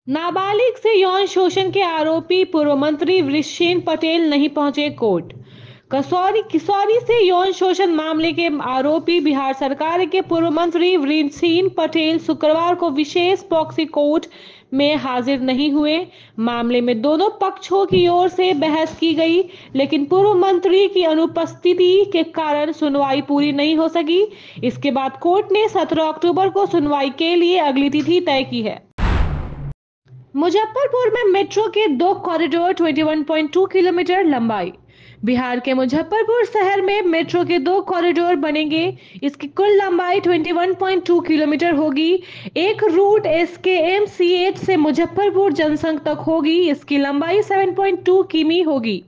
नाबालिग से यौन शोषण के आरोपी पूर्व मंत्री वृषेण पटेल नहीं पहुंचे कोर्ट। किशोरी से यौन शोषण मामले के आरोपी बिहार सरकार के पूर्व मंत्री वृषेण पटेल शुक्रवार को विशेष पॉक्सो कोर्ट में हाजिर नहीं हुए। मामले में दोनों पक्षों की ओर से बहस की गई, लेकिन पूर्व मंत्री की अनुपस्थिति के कारण सुनवाई पूरी नहीं हो सकी। इसके बाद कोर्ट ने 17 अक्टूबर को सुनवाई के लिए अगली तिथि तय की है। मुजफ्फरपुर में मेट्रो के 2 कॉरिडोर 21.2 किलोमीटर लंबाई। बिहार के मुजफ्फरपुर शहर में मेट्रो के 2 कॉरिडोर बनेंगे। इसकी कुल लंबाई 21.2 किलोमीटर होगी। एक रूट SKMCH से मुजफ्फरपुर जनसंघ तक होगी। इसकी लंबाई 7.2 किमी होगी।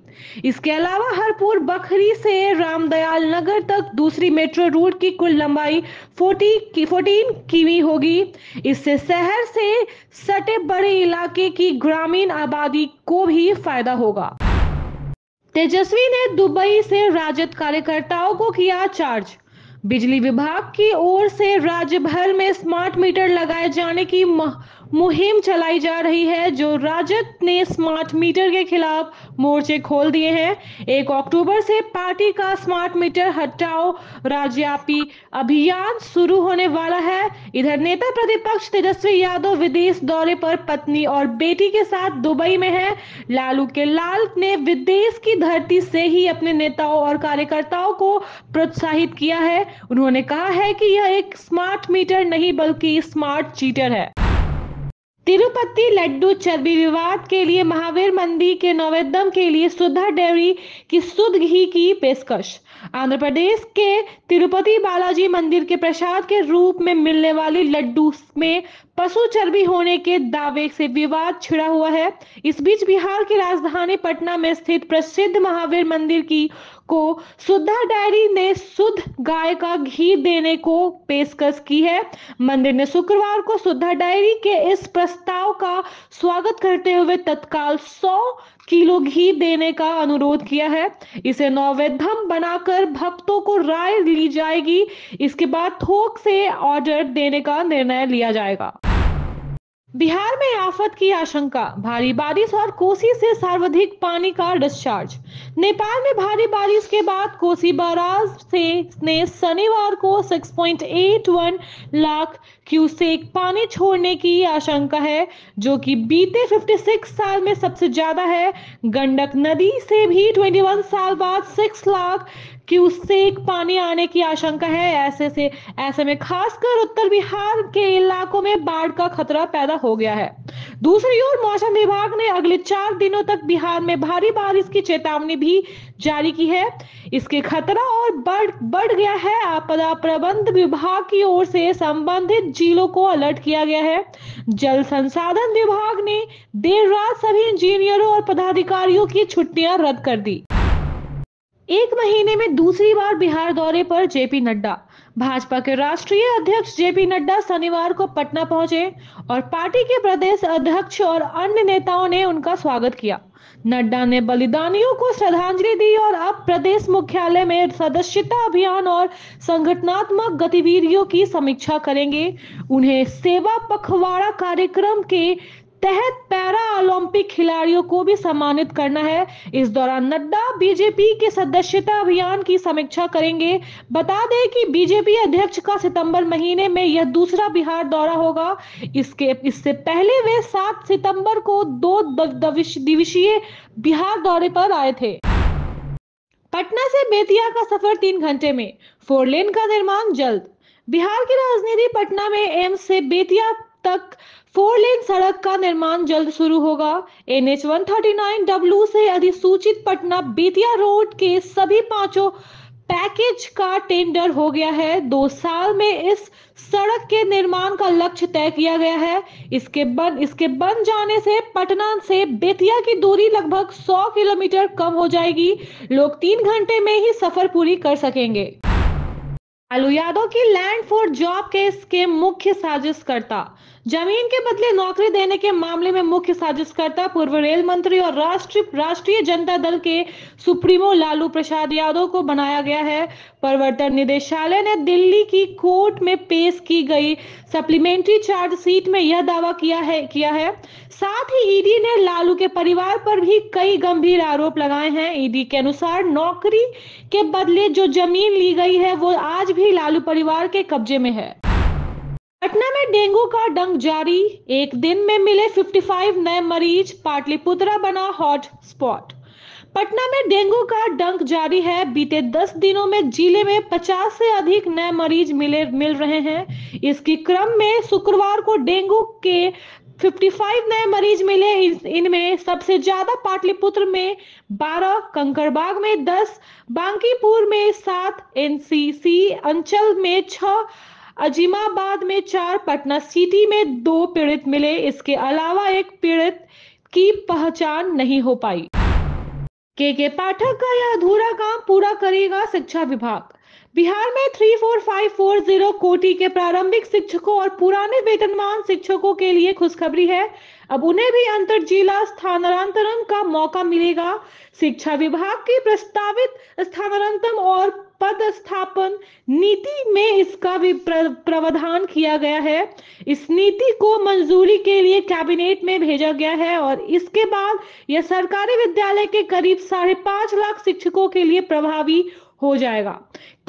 इसके अलावा हरपुर बखरी से रामदयाल नगर तक दूसरी मेट्रो रूट की कुल लंबाई 14 किमी होगी। इससे शहर से सटे बड़े इलाके की ग्रामीण आबादी को भी फायदा होगा। तेजस्वी ने दुबई से राजद कार्यकर्ताओं को किया चार्ज। बिजली विभाग की ओर से राज्य भर में स्मार्ट मीटर लगाए जाने की मुहिम चलाई जा रही है, जो राजद ने स्मार्ट मीटर के खिलाफ मोर्चे खोल दिए हैं। 1 अक्टूबर से पार्टी का स्मार्ट मीटर हटाओ राज्यव्यापी अभियान शुरू होने वाला है। इधर नेता प्रतिपक्ष तेजस्वी यादव विदेश दौरे पर पत्नी और बेटी के साथ दुबई में है। लालू के लाल ने विदेश की धरती से ही अपने नेताओं और कार्यकर्ताओं को प्रोत्साहित किया है। उन्होंने कहा है कि यह एक स्मार्ट मीटर नहीं बल्कि स्मार्ट चीटर है। तिरुपति लड्डू चर्बी विवाद के लिए महावीर मंदिर के नवोद्यम के लिए सुधा डेयरी की शुद्ध घी की पेशकश। आंध्र प्रदेश के तिरुपति बालाजी मंदिर के प्रसाद के रूप में मिलने वाली लड्डू में पशु चर्बी होने के दावे से विवाद छिड़ा हुआ है। इस बीच बिहार की राजधानी पटना में स्थित प्रसिद्ध महावीर मंदिर को सुधा डेयरी ने शुद्ध गाय का घी देने को पेशकश की है। मंदिर ने शुक्रवार को सुधा डेयरी के इस प्रस्ताव का स्वागत करते हुए तत्काल 100 किलो घी देने का अनुरोध किया है। इसे नैवेद्य बनाकर भक्तों को राय ली जाएगी। इसके बाद थोक से ऑर्डर देने का निर्णय लिया जाएगा। बिहार में आफत की आशंका, भारी बारिश और कोसी से सर्वाधिक पानी का डिस्चार्ज। नेपाल में भारी बारिश के बाद कोसी बैराज ने शनिवार को 6.81 लाख क्यूसेक पानी छोड़ने की आशंका है, जो कि बीते 56 साल में सबसे ज्यादा है। गंडक नदी से भी 21 साल बाद 6 लाख क्यूसेक पानी आने की आशंका है। ऐसे में खासकर उत्तर बिहार के इलाकों में बाढ़ का खतरा पैदा हो गया है। दूसरी ओर मौसम विभाग ने अगले 4 दिनों तक बिहार में भारी बारिश की चेतावनी भी जारी की है। इसके खतरा और बढ़ गया है। आपदा प्रबंधन विभाग की ओर से संबंधित जिलों को अलर्ट किया गया है। जल संसाधन विभाग ने देर रात सभी इंजीनियरों और पदाधिकारियों की छुट्टियां रद्द कर दी। 1 महीने में दूसरी बार बिहार दौरे पर जेपी नड्डा। भाजपा के राष्ट्रीय अध्यक्ष जेपी नड्डा शनिवार को पटना पहुंचे और पार्टी के प्रदेश अध्यक्ष और अन्य नेताओं ने उनका स्वागत किया। नड्डा ने बलिदानियों को श्रद्धांजलि दी और अब प्रदेश मुख्यालय में सदस्यता अभियान और संगठनात्मक गतिविधियों की समीक्षा करेंगे। उन्हें सेवा पखवाड़ा कार्यक्रम के तहत पैरा ओलंपिक खिलाड़ियों को भी सम्मानित करना है। इस दौरान नड्डा बीजेपी के सदस्यता अभियान की समीक्षा करेंगे। बता दें कि बीजेपी अध्यक्ष का सितंबर महीने में यह दूसरा बिहार दौरा होगा। इससे पहले वे 7 सितंबर को 2 दिवसीय बिहार दौरे पर आए थे। पटना से बेतिया का सफर 3 घंटे में, 4 लेन का निर्माण जल्द। बिहार की राजधानी पटना में एम्स से बेतिया तक 4 लेन सड़क का निर्माण जल्द शुरू होगा। NH 139W से अधिसूचित पटना बेतिया रोड के सभी 5 पैकेज का टेंडर हो गया है। 2 साल में इस सड़क के निर्माण का लक्ष्य तय किया गया है। इसके बन जाने से पटना से बेतिया की दूरी लगभग 100 किलोमीटर कम हो जाएगी। लोग 3 घंटे में ही सफर पूरी कर सकेंगे। लालू यादव की लैंड फॉर जॉब केस के मुख्य साजिशकर्ता जमीन के बदले नौकरी देने के मामले में मुख्य साजिशकर्ता पूर्व रेल मंत्री और राष्ट्रीय जनता दल के सुप्रीमो लालू प्रसाद यादव को बनाया गया है। प्रवर्तन निदेशालय ने दिल्ली की कोर्ट में पेश की गई सप्लीमेंट्री चार्जशीट में यह दावा किया है। साथ ही ईडी ने लालू के परिवार पर भी कई गंभीर आरोप लगाए हैं। ईडी के अनुसार नौकरी के बदले जो जमीन ली गई है वो आज भी लालू परिवार के कब्जे में है। पटना में डेंगू का डंक जारी, एक दिन में मिले 55 नए मरीज, पाटलिपुत्रा बना हॉट स्पॉट। पटना में डेंगू का डंक जारी है। बीते 10 दिनों में जिले में 50 से अधिक नए मरीज मिल रहे हैं। इसके क्रम में शुक्रवार को डेंगू के 55 नए मरीज मिले। इनमें सबसे ज्यादा पाटलिपुत्र में 12, कंकड़बाग में 10, बांकीपुर में 7, एनसीसी अंचल में 6, अजीमाबाद में 4, पटना सिटी में 2 पीड़ित मिले। इसके अलावा एक पीड़ित की पहचान नहीं हो पाई। के पाठक का यह अधूरा काम पूरा करेगा शिक्षा विभाग। बिहार में 34540 कोटि के प्रारंभिक शिक्षकों और पुराने वेतनमान शिक्षकों के लिए खुशखबरी है। अब उन्हें भी अंतर जिला स्थानांतरण का मौका मिलेगा। शिक्षा विभाग की प्रस्तावित स्थानांतरण और पदस्थापन नीति में इसका भी प्रावधान किया गया है। इस नीति को मंजूरी के लिए कैबिनेट में भेजा गया है और इसके बाद यह सरकारी विद्यालय के करीब 5.5 लाख शिक्षकों के लिए प्रभावी हो जाएगा।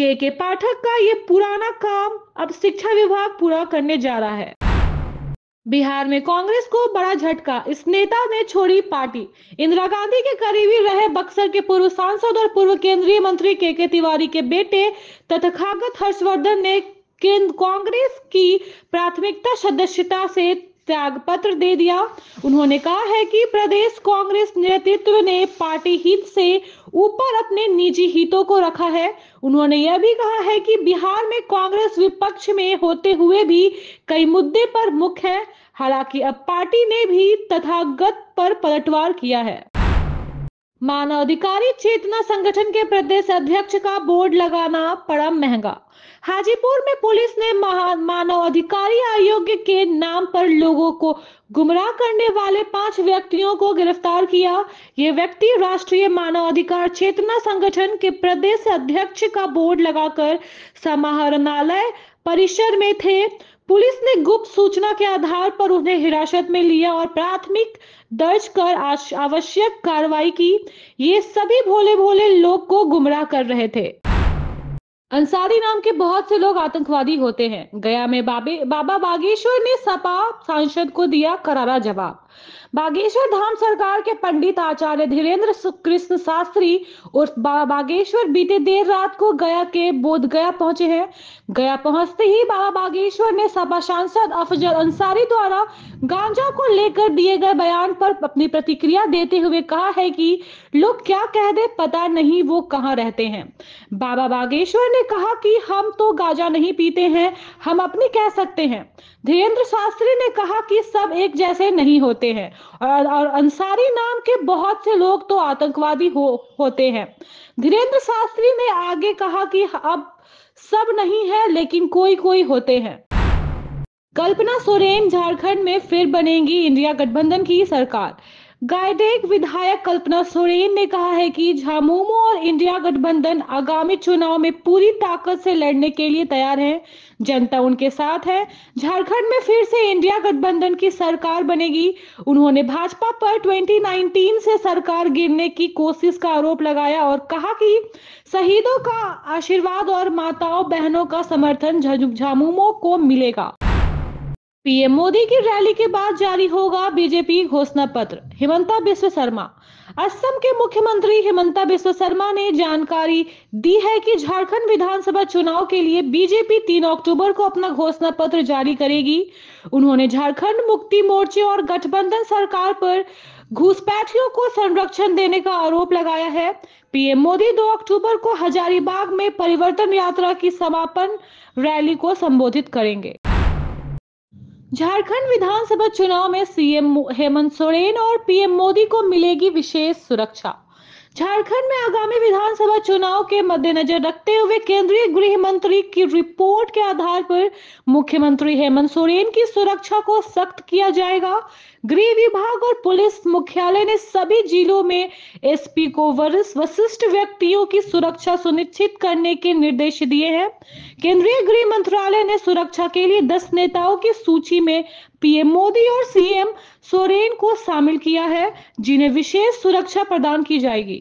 के पाठक का यह पुराना काम अब शिक्षा विभाग पूरा करने जा रहा है। बिहार में कांग्रेस को बड़ा झटका, इस नेता ने छोड़ी पार्टी। इंदिरा गांधी के करीबी रहे बक्सर के पूर्व सांसद और पूर्व केंद्रीय मंत्री के तिवारी के बेटे तथागत हर्षवर्धन ने कांग्रेस की प्राथमिकता सदस्यता से त्यागपत्र दे दिया। उन्होंने कहा है कि प्रदेश कांग्रेस नेतृत्व ने पार्टी हित से ऊपर अपने निजी हितों को रखा है। उन्होंने यह भी कहा है कि बिहार में कांग्रेस विपक्ष में होते हुए भी कई मुद्दे पर मुख्य है। हालांकि अब पार्टी ने भी तथागत पर पलटवार किया है। मानवाधिकारी चेतना संगठन के प्रदेश अध्यक्ष का बोर्ड लगाना पड़ा महंगा। हाजीपुर में पुलिस ने मानवाधिकारी आयोग के नाम पर लोगों को गुमराह करने वाले 5 व्यक्तियों को गिरफ्तार किया। ये व्यक्ति राष्ट्रीय मानवाधिकार चेतना संगठन के प्रदेश अध्यक्ष का बोर्ड लगाकर समाहरणालय परिसर में थे। पुलिस ने गुप्त सूचना के आधार पर उन्हें हिरासत में लिया और प्राथमिक दर्ज कर आवश्यक कार्रवाई की। ये सभी भोले भोले लोग को गुमराह कर रहे थे। अंसारी नाम के बहुत से लोग आतंकवादी होते हैं। गया में बाबा बागेश्वर ने सपा सांसद को दिया करारा जवाब। बागेश्वर धाम सरकार के पंडित आचार्य धीरेन्द्र कृष्ण शास्त्री उर्फ बाबा बागेश्वर बीते देर रात को गया के बोधगया पहुंचे हैं। गया पहुंचते ही बाबा बागेश्वर ने सपा सांसद अफजल अंसारी द्वारा गांजा को लेकर दिए गए बयान पर अपनी प्रतिक्रिया देते हुए कहा है कि लोग क्या कह दे पता नहीं वो कहां रहते हैं। बाबा बागेश्वर ने कहा कि हम तो गांजा नहीं पीते हैं, हम अपनी कह सकते हैं। धीरेन्द्र शास्त्री ने कहा कि सब एक जैसे नहीं होते हैं और अंसारी नाम के बहुत से लोग तो आतंकवादी होते हैं। धीरेन्द्र शास्त्री ने आगे कहा कि अब सब नहीं है लेकिन कोई कोई होते हैं। कल्पना सोरेन झारखंड में फिर बनेगी इंडिया गठबंधन की सरकार। गायडेक विधायक कल्पना सोरेन ने कहा है कि झामुमो और इंडिया गठबंधन आगामी चुनाव में पूरी ताकत से लड़ने के लिए तैयार है। जनता उनके साथ है। झारखंड में फिर से इंडिया गठबंधन की सरकार बनेगी। उन्होंने भाजपा पर 2019 से सरकार गिरने की कोशिश का आरोप लगाया और कहा कि शहीदों का आशीर्वाद और माताओं बहनों का समर्थन झामुमो को मिलेगा। पीएम मोदी की रैली के बाद जारी होगा बीजेपी घोषणा पत्र। हिमंता बिस्वा शर्मा। असम के मुख्यमंत्री हिमंता बिस्वा शर्मा ने जानकारी दी है कि झारखंड विधानसभा चुनाव के लिए बीजेपी 3 अक्टूबर को अपना घोषणा पत्र जारी करेगी। उन्होंने झारखंड मुक्ति मोर्चे और गठबंधन सरकार पर घुसपैठियों को संरक्षण देने का आरोप लगाया है। पीएम मोदी 2 अक्टूबर को हजारीबाग में परिवर्तन यात्रा की समापन रैली को संबोधित करेंगे। झारखंड विधानसभा चुनाव में सीएम हेमंत सोरेन और पीएम मोदी को मिलेगी विशेष सुरक्षा। झारखंड में आगामी विधानसभा चुनाव के मद्देनजर रखते हुए केंद्रीय गृह मंत्री की रिपोर्ट के आधार पर मुख्यमंत्री हेमंत सोरेन की सुरक्षा को सख्त किया जाएगा। गृह विभाग और पुलिस मुख्यालय ने सभी जिलों में एसपी को वरिष्ठ व्यक्तियों की सुरक्षा सुनिश्चित करने के निर्देश दिए हैं। केंद्रीय गृह मंत्रालय ने सुरक्षा के लिए 10 नेताओं की सूची में पीएम मोदी और सीएम सोरेन को शामिल किया है, जिन्हें विशेष सुरक्षा प्रदान की जाएगी।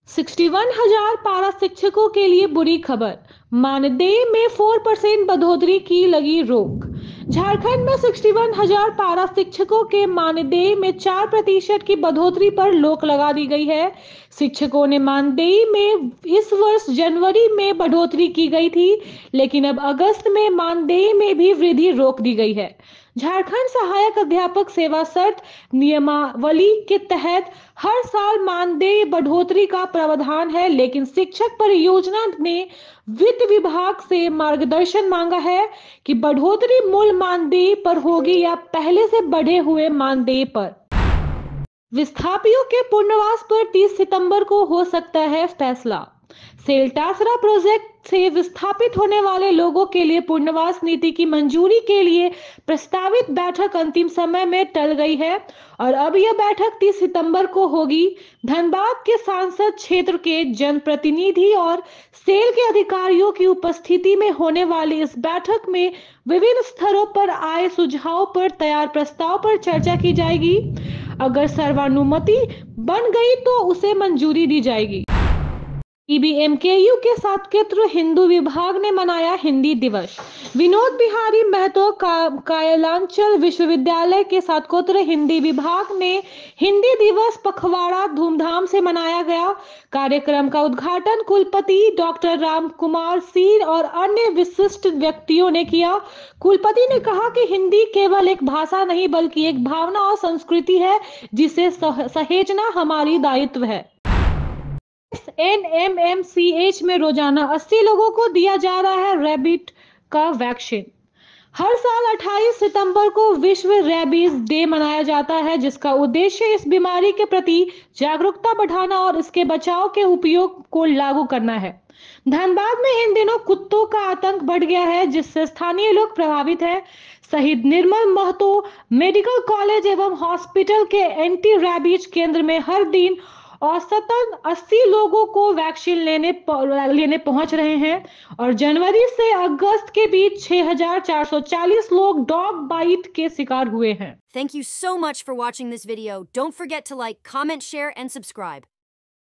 61,000 पारा शिक्षकों के लिए बुरी खबर, मानदेय में 4% बढ़ोतरी की लगी रोक। झारखंड में 61,000 पारा शिक्षकों के मानदेय में 4% की बढ़ोतरी पर रोक लगा दी गई है। शिक्षकों ने मानदेय में इस वर्ष जनवरी में बढ़ोतरी की गई थी, लेकिन अब अगस्त में मानदेय में भी वृद्धि रोक दी गई है। झारखंड सहायक अध्यापक सेवा शर्त नियमावली के तहत हर साल मानदेय बढ़ोतरी का प्रावधान है, लेकिन शिक्षक परियोजना ने वित्त विभाग से मार्गदर्शन मांगा है कि बढ़ोतरी मूल मानदेय पर होगी या पहले से बढ़े हुए मानदेय पर। विस्थापियों के पुनर्वास पर 30 सितंबर को हो सकता है फैसला। सेल्टासरा प्रोजेक्ट से विस्थापित होने वाले लोगों के लिए पुनर्वास नीति की मंजूरी के लिए प्रस्तावित बैठक अंतिम समय में टल गई है और अब यह बैठक 30 सितंबर को होगी। धनबाद के सांसद क्षेत्र के जनप्रतिनिधि और सेल के अधिकारियों की उपस्थिति में होने वाली इस बैठक में विभिन्न स्तरों पर आए सुझाव पर तैयार प्रस्ताव पर चर्चा की जाएगी। अगर सर्वानुमति बन गई तो उसे मंजूरी दी जाएगी। ईबीएमकेयू के साकेत्र हिंदू विभाग ने मनाया हिंदी दिवस। विनोद बिहारी महतो कायलांचल विश्वविद्यालय के साकेत्र हिंदी विभाग ने हिंदी दिवस पखवाड़ा धूमधाम से मनाया गया। कार्यक्रम का उद्घाटन कुलपति डॉक्टर राम कुमार सिंह और अन्य विशिष्ट व्यक्तियों ने किया। कुलपति ने कहा कि हिंदी केवल एक भाषा नहीं बल्कि एक भावना और संस्कृति है, जिसे सहेजना हमारी दायित्व है। एनएमएमसीएच में रोजाना 80 लोगों को दिया जा रहा है रैबिट का वैक्सीन। हर साल 28 सितंबर को विश्व रैबीज डे मनाया जाता है, जिसका उद्देश्य इस बीमारी के प्रति जागरूकता बढ़ाना और इसके बचाव के उपयोग को लागू करना है। धनबाद में इन दिनों कुत्तों का आतंक बढ़ गया है, जिससे स्थानीय लोग प्रभावित हैं। शहीद निर्मल महतो मेडिकल कॉलेज एवं हॉस्पिटल के एंटी रैबीज केंद्र में हर दिन औसतन 80 लोगों को वैक्सीन लेने पहुंच रहे हैं और जनवरी से अगस्त के बीच 6,440 लोग डॉग बाइट के शिकार हुए हैं। Thank you so much for watching this video. Don't forget to like, comment, share, and subscribe.